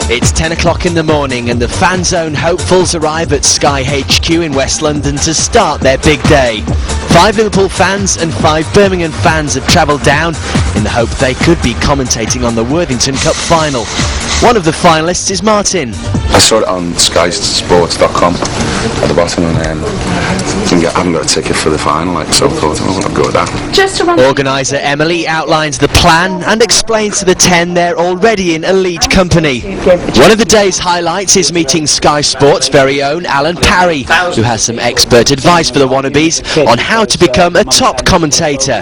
It's 10 o'clock in the morning and the Fan Zone hopefuls arrive at Sky HQ in West London to start their big day. 5 Liverpool fans and 5 Birmingham fans have travelled down in the hope they could be commentating on the Worthington Cup final. One of the finalists is Martin. I saw it on x264.com at the bottom and I haven't got a ticket for the final, so I thought, I'll go with that. Organiser Emily outlines the plan and explains to the 10 they're already in elite company. One of the day's highlights is meeting Sky Sports' very own Alan Parry, who has some expert advice for the wannabes on how to become a top commentator.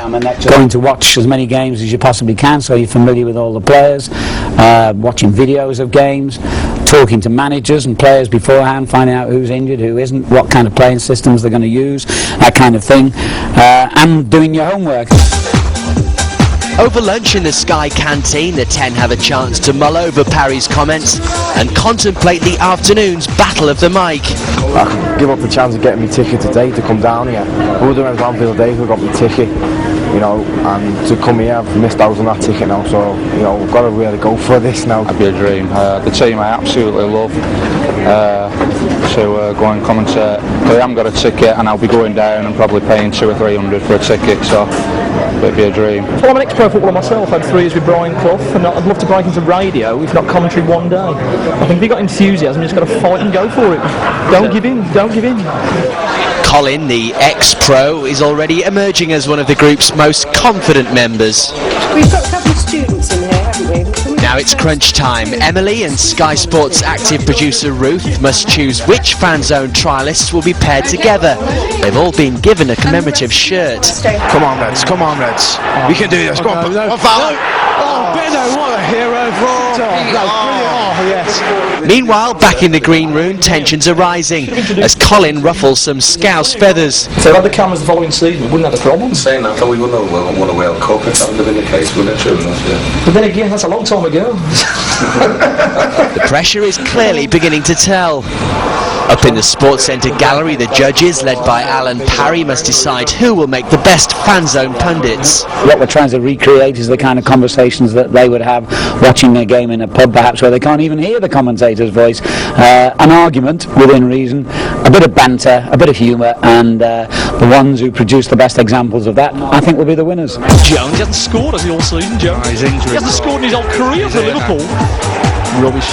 Going to watch as many games as you possibly can so you're familiar with all the players, watching videos of games, talking to managers and players beforehand, finding out who's injured, who isn't, what kind of playing systems they're going to use, that kind of thing, and doing your homework. Over lunch in the Sky canteen, the 10 have a chance to mull over Parry's comments and contemplate the afternoon's battle of the mic. I could give up the chance of getting my ticket today to come down here. I would have done Anfield Day if I got my ticket, and to come here, I've missed out on that ticket now, so, we've got to really go for this now. It'd be a dream. The team I absolutely love to go and commentate. I haven't got a ticket and I'll be going down and probably paying 200 or 300 for a ticket, so it'd be a dream. Well, I'm an ex-pro footballer myself. I had 3 years with Brian Clough, and I'd love to break into radio, if not commentary, one day. I think if you've got enthusiasm, you just got to fight and go for it. Don't give in, don't give in. Colin, the ex-pro, is already emerging as one of the group's most confident members. We've got a couple of students in here, haven't we? Now it's crunch time. Emily and Sky Sports active producer Ruth must choose which Fan Zone trialists will be paired together. They've all been given a commemorative shirt. Come on, Reds, come on, Reds. We can do this, go on. Oh, Benno, what a hero for yes. Meanwhile, back in the green room, tensions are rising as Colin ruffles some Scouse feathers. If they had the cameras the following season, we wouldn't have a problem. Saying that, we wouldn't have won a World Cup if that would have been the case, wouldn't it? True enough, yeah. But then again, that's a long time ago. The pressure is clearly beginning to tell. Up in the Sports Centre gallery, the judges, led by Alan Parry, must decide who will make the best Fan Zone pundits. What we're trying to recreate is the kind of conversations that they would have watching a game in a pub, perhaps, where they can't even hear the commentator's voice. An argument within reason, a bit of banter, a bit of humour, and the ones who produce the best examples of that, I think, will be the winners. Jones hasn't scored, has he, all season, Jones? He hasn't scored in his whole career for Liverpool. Rubbish.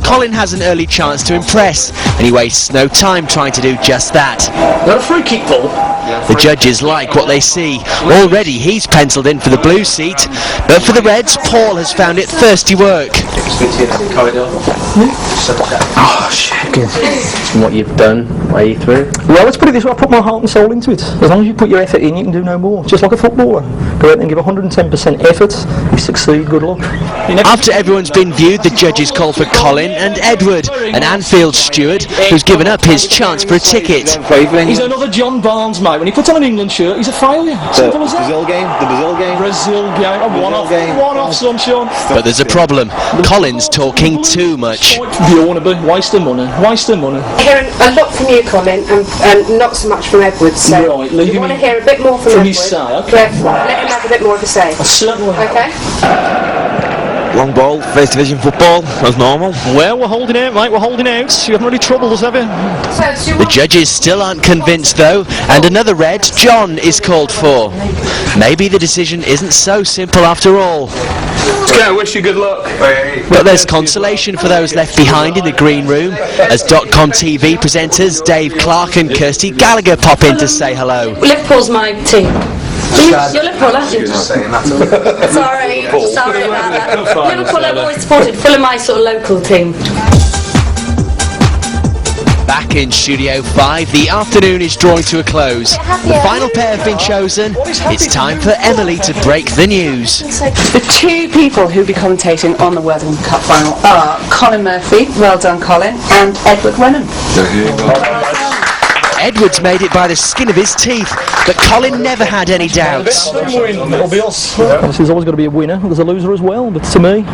Colin has an early chance to impress, and he wastes no time trying to do just that. Got a free kick, Paul. The judges like what they see. Already he's penciled in for the blue seat, but for the Reds, Paul has found it thirsty work. Oh, shit. From what you've done, are you through? Well, let's put it this way, I put my heart and soul into it. As long as you put your effort in, you can do no more. Just like a footballer. Go out and give 110% effort, you succeed, good luck. After everyone's been viewed, the judges call for Colin and Edward, an Anfield steward who's given up his chance for a ticket. He's another John Barnes, mate. When he puts on an England shirt, he's a failure. Simple as that. Brazil game, a one-off, sunshine. But there's a problem. Colin's talking too much. You want to be wasting money. Hearing a lot from you, Colin, and not so much from Edward. So right, you want to hear a bit more from Edward. His say, okay. Let him have a bit more of a say. Certainly. Okay. Long ball, first division football, as normal. Well, we're holding out, mate, we're holding out. You haven't really troubled us, have you? The judges still aren't convinced, though, and another Red, John, is called for. Maybe the decision isn't so simple after all. I wish you good luck. But there's consolation for those left behind in the green room as .com TV presenters Dave Clark and Kirsty Gallagher pop in to say hello. Liverpool's my team. You're Liverpool, aren't you? Sorry about that. Liverpool I've always supported, Fulham my sort of local team. Back in Studio 5, the afternoon is drawing to a close. The final pair have been chosen. It's time for Emily to break the news. The 2 people who'll be commentating on the Worthington Cup final are Colin Murphy, well done Colin, and Edward Wenham. Edward's made it by the skin of his teeth, but Colin never had any doubts. It'll be us. There's always got to be a winner, there's a loser as well, but to me,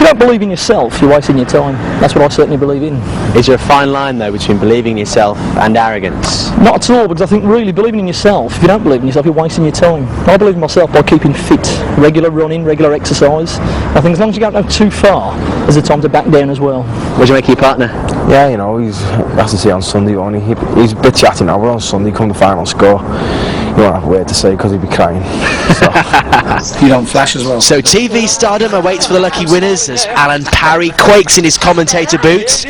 If you don't believe in yourself, you're wasting your time. That's what I certainly believe in. Is there a fine line though between believing in yourself and arrogance? Not at all, because I think really believing in yourself, if you don't believe in yourself, you're wasting your time. I believe in myself by keeping fit, regular running, regular exercise. I think as long as you don't go too far, there's a time to back down as well. What do you make of your partner? Yeah, you know, he's has to see on Sunday, won't he? He's a bit chatty now, but on Sunday, come the final score, you won't have a word to say because he'd be crying. You don't flash as well. So TV stardom awaits for the lucky winners as Alan Parry quakes in his commentator boots.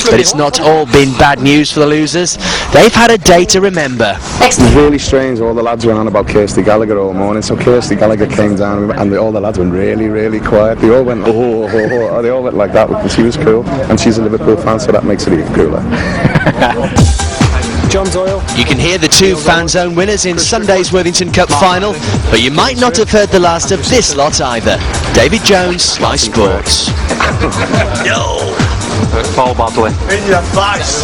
But it's not all been bad news for the losers. They've had a day to remember. It was really strange. All the lads went on about Kirsty Gallagher all morning. So Kirsty Gallagher came down and all the lads went really, really quiet. They all went, oh, oh, oh. They all went like that because she was cool. And she's a Liverpool fan, so that makes it even cooler. John Doyle. You can hear the two Fan Zone winners in Sunday's Worthington Cup final, but you might not have heard the last of this lot either. David Jones, Sky Sports. Paul Bodley. In your face.